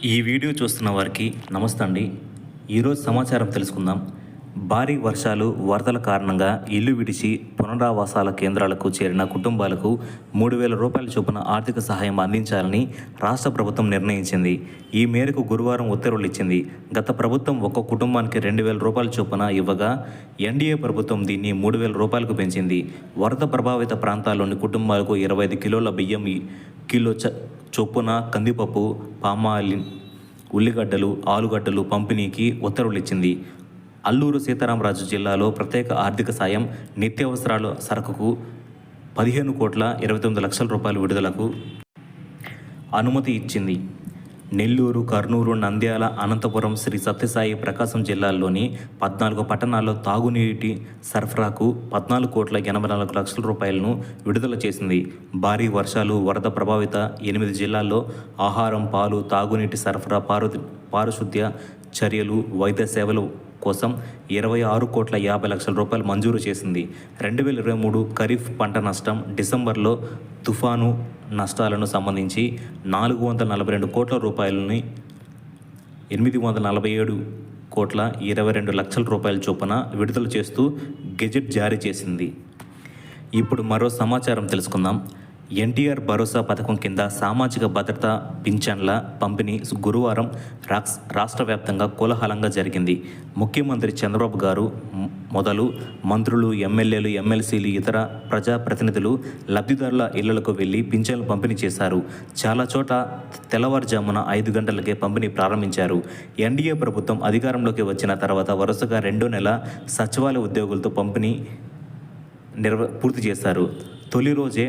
ఈ వీడియో చూస్తున్న వారికి నమస్తే అండి. ఈరోజు సమాచారం తెలుసుకుందాం. భారీ వర్షాలు, వరదల కారణంగా ఇల్లు విడిచి పునరావాసాల కేంద్రాలకు చేరిన కుటుంబాలకు 3,000 రూపాయల చొప్పున ఆర్థిక సహాయం అందించాలని రాష్ట్ర ప్రభుత్వం నిర్ణయించింది. ఈ మేరకు గురువారం ఉత్తర్వులు ఇచ్చింది. గత ప్రభుత్వం ఒక్కో కుటుంబానికి 2,000 రూపాయల చొప్పున ఇవ్వగా ఎన్డీఏ ప్రభుత్వం దీన్ని 3,000 రూపాయలకు పెంచింది. వరద ప్రభావిత ప్రాంతాల్లోని కుటుంబాలకు 25 కిలోల బియ్యం, కిలో చొప్పున కందిపప్పు, పామాయిల్, ఉల్లిగడ్డలు, ఆలుగడ్డలు పంపిణీకి ఉత్తర్వులు ఇచ్చింది. అల్లూరు సీతారామరాజు జిల్లాలో ప్రత్యేక ఆర్థిక సాయం నిత్యావసరాల సరుకుకు 15,29,00,000 రూపాయల విడుదలకు అనుమతి ఇచ్చింది. నెల్లూరు, కర్నూలు, నంద్యాల, అనంతపురం, శ్రీ సత్యసాయి, ప్రకాశం జిల్లాల్లోని 14 పట్టణాల్లో తాగునీటి సరఫరాకు 14,84,00,000 రూపాయలను విడుదల చేసింది. భారీ వర్షాలు, వరద ప్రభావిత 8 జిల్లాల్లో ఆహారం, పాలు, తాగునీటి సరఫరా, పారిశుద్ధ్య చర్యలు, వైద్య సేవలు కోసం 26,50,00,000 రూపాయలు మంజూరు చేసింది. 2023 ఖరీఫ్ పంట నష్టం, డిసెంబర్లో తుఫాను నష్టాలను సంబంధించి 442 కోట్ల రూపాయలని 847,22,00,000 రూపాయల చొప్పున విడుదల చేస్తూ గెజెట్ జారీ చేసింది. ఇప్పుడు మరో సమాచారం తెలుసుకుందాం. ఎన్టీఆర్ భరోసా పథకం కింద సామాజిక భద్రత పింఛన్ల పంపిణీ గురువారం రాష్ట్ర వ్యాప్తంగా కోలాహలంగా జరిగింది. ముఖ్యమంత్రి చంద్రబాబు గారు మొదలు మంత్రులు, ఎమ్మెల్యేలు, ఎమ్మెల్సీలు, ఇతర ప్రజాప్రతినిధులు లబ్ధిదారుల ఇళ్లకు వెళ్లి పింఛన్లు పంపిణీ చేశారు. చాలా చోట తెల్లవారుజామున 5 గంటలకే పంపిణీ ప్రారంభించారు. ఎన్డీఏ ప్రభుత్వం అధికారంలోకి వచ్చిన తర్వాత వరుసగా 2వ నెల సచివాలయ ఉద్యోగులతో పంపిణీ పూర్తి చేశారు. తొలి రోజే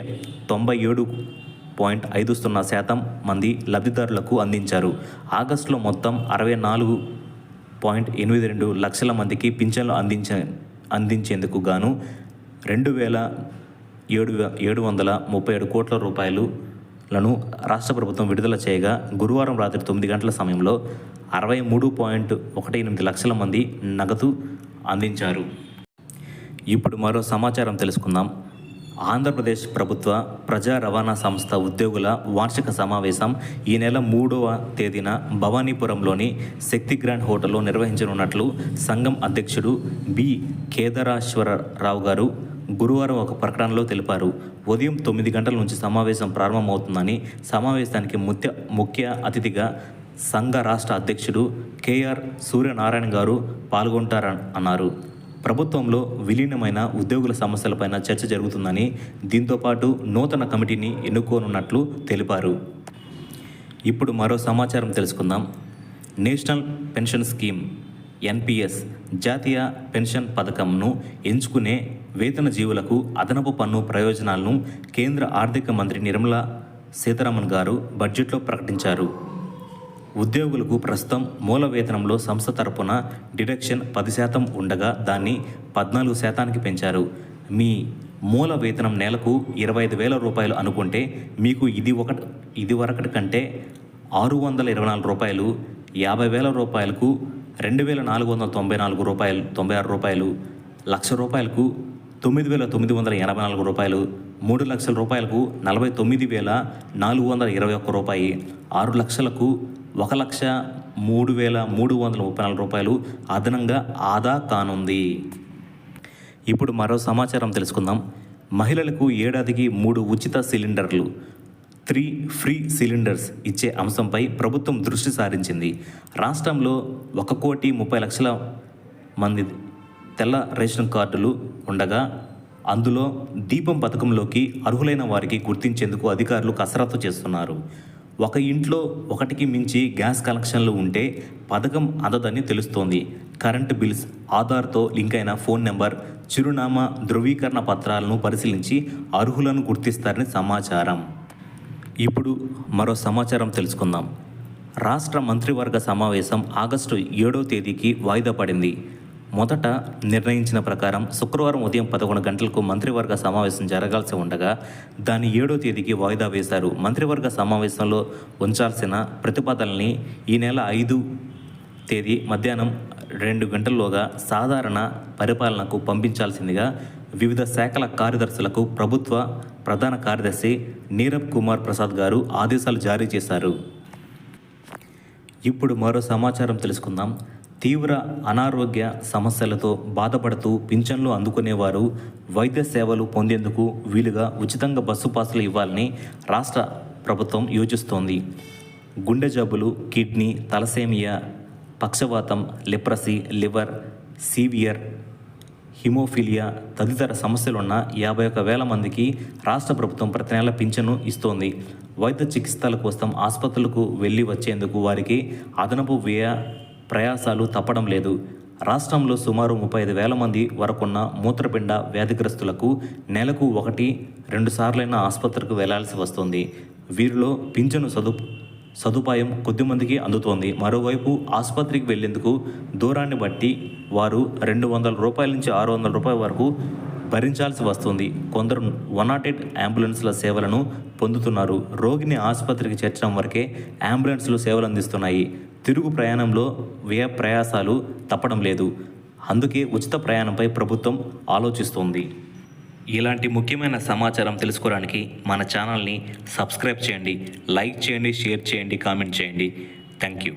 97.50% మంది లబ్ధిదారులకు అందించారు. ఆగస్టులో మొత్తం 64.82 లక్షల మందికి పింఛన్లు అందించేందుకు గాను 2,737 కోట్ల రూపాయలను రాష్ట్ర ప్రభుత్వం విడుదల చేయగా గురువారం రాత్రి 9 గంటల సమయంలో 63.18 లక్షల మంది నగదు అందించారు. ఇప్పుడు మరో సమాచారం తెలుసుకుందాం. ఆంధ్రప్రదేశ్ ప్రభుత్వ ప్రజా రవాణా సంస్థ ఉద్యోగుల వార్షిక సమావేశం ఈ నెల 3వ తేదీన భవానీపురంలోని శక్తి గ్రాండ్ హోటల్లో నిర్వహించనున్నట్లు సంఘం అధ్యక్షుడు బి కేదారేశ్వరరావు గారు గురువారం ఒక ప్రకటనలో తెలిపారు. ఉదయం 9 గంటల నుంచి సమావేశం ప్రారంభమవుతుందని, సమావేశానికి ముఖ్య అతిథిగా సంఘ రాష్ట్ర అధ్యక్షుడు కేఆర్ సూర్యనారాయణ గారు పాల్గొంటారన్నారు. ప్రభుత్వంలో విలీనమైన ఉద్యోగుల సమస్యలపైన చర్చ జరుగుతుందని, దీంతోపాటు నూతన కమిటీని ఎన్నుకోనున్నట్లు తెలిపారు. ఇప్పుడు మరో సమాచారం తెలుసుకుందాం. నేషనల్ పెన్షన్ స్కీమ్ ఎన్పిఎస్ జాతీయ పెన్షన్ పథకంను ఎంచుకునే వేతన జీవులకు అదనపు పన్ను ప్రయోజనాలను కేంద్ర ఆర్థిక మంత్రి నిర్మలా సీతారామన్ గారు బడ్జెట్లో ప్రకటించారు. ఉద్యోగులకు ప్రస్తుతం మూల వేతనంలో సంస్థ తరపున డిడక్షన్ 10% ఉండగా దాన్ని 14% పెంచారు. మీ మూల వేతనం నెలకు 25,000 రూపాయలు అనుకుంటే మీకు ఇదివరకటి కంటే 624 రూపాయలు, 50,000 రూపాయలకు 2,496 రూపాయలు, 1,00,000 రూపాయలకు 9,984 రూపాయలు, 3 లక్షల రూపాయలకు 49,421 రూపాయి, 6 లక్షలకు 1,03,334 రూపాయలు అదనంగా ఆదా కానుంది. ఇప్పుడు మరో సమాచారం తెలుసుకుందాం. మహిళలకు ఏడాదికి 3 ఉచిత సిలిండర్లు, 3 ఫ్రీ సిలిండర్స్ ఇచ్చే అంశంపై ప్రభుత్వం దృష్టి సారించింది. రాష్ట్రంలో 1,30,00,000 మంది తెల్ల రేషన్ కార్డులు ఉండగా అందులో దీపం పథకంలోకి అర్హులైన వారికి గుర్తించేందుకు అధికారులు కసరత్తు చేస్తున్నారు. ఒక ఇంట్లో ఒకటికి మించి గ్యాస్ కనెక్షన్లు ఉంటే పథకం అందదని తెలుస్తోంది. కరెంటు బిల్స్, ఆధార్తో లింక్ అయిన ఫోన్ నెంబర్, చిరునామా ధృవీకరణ పత్రాలను పరిశీలించి అర్హులను గుర్తిస్తారని సమాచారం. ఇప్పుడు మరో సమాచారం తెలుసుకుందాం. రాష్ట్ర మంత్రివర్గ సమావేశం ఆగస్టు 7వ తేదీకి వాయిదా పడింది. మొదట నిర్ణయించిన ప్రకారం శుక్రవారం ఉదయం 11 గంటలకు మంత్రివర్గ సమావేశం జరగాల్సి ఉండగా దాన్ని 7వ తేదీకి వాయిదా వేశారు. మంత్రివర్గ సమావేశంలో ఉంచాల్సిన ప్రతిపాదనల్ని ఈ నెల 5వ తేదీ మధ్యాహ్నం 2 గంటల్లోగా సాధారణ పరిపాలనకు పంపించాల్సిందిగా వివిధ శాఖల కార్యదర్శులకు ప్రభుత్వ ప్రధాన కార్యదర్శి నీరబ్ కుమార్ ప్రసాద్ గారు ఆదేశాలు జారీ చేశారు. ఇప్పుడు మరో సమాచారం తెలుసుకుందాం. తీవ్ర అనారోగ్య సమస్యలతో బాధపడుతూ పింఛన్లు అందుకునేవారు వైద్య సేవలు పొందేందుకు వీలుగా ఉచితంగా బస్సు పాసులు ఇవ్వాలని రాష్ట్ర ప్రభుత్వం యోచిస్తోంది. గుండె జబ్బులు, కిడ్నీ, తలసేమియా, పక్షవాతం, లెప్రసీ, లివర్, సీవియర్, హిమోఫిలియా తదితర సమస్యలున్న 51,000 మందికి రాష్ట్ర ప్రభుత్వం ప్రతి నెల పింఛను ఇస్తోంది. వైద్య చికిత్సల కోసం ఆసుపత్రులకు వెళ్ళి వచ్చేందుకు వారికి అదనపు వ్యయ ప్రయాసాలు తప్పడం లేదు. రాష్ట్రంలో సుమారు 35,000 మంది వరకున్న మూత్రపిండ వ్యాధిగ్రస్తులకు నెలకు 1-2 సార్లైన ఆసుపత్రికి వెళ్లాల్సి వస్తుంది. వీరిలో పింఛను సదుపాయం కొద్దిమందికి అందుతోంది. మరోవైపు ఆసుపత్రికి వెళ్లేందుకు దూరాన్ని బట్టి వారు 200 రూపాయల నుంచి 600 రూపాయల వరకు భరించాల్సి వస్తుంది. కొందరు 108 అంబులెన్స్ల సేవలను పొందుతున్నారు. రోగిని ఆసుపత్రికి చేర్చడం వరకే అంబులెన్స్లు సేవలు అందిస్తున్నాయి. తిరుగు ప్రయాణంలో వ్యయ ప్రయాసాలు తప్పడం లేదు. అందుకే ఉచిత ప్రయాణంపై ప్రభుత్వం ఆలోచిస్తోంది. ఇలాంటి ముఖ్యమైన సమాచారం తెలుసుకోవడానికి మన ఛానల్ని సబ్స్క్రైబ్ చేయండి, లైక్ చేయండి, షేర్ చేయండి, కామెంట్ చేయండి. Thank you.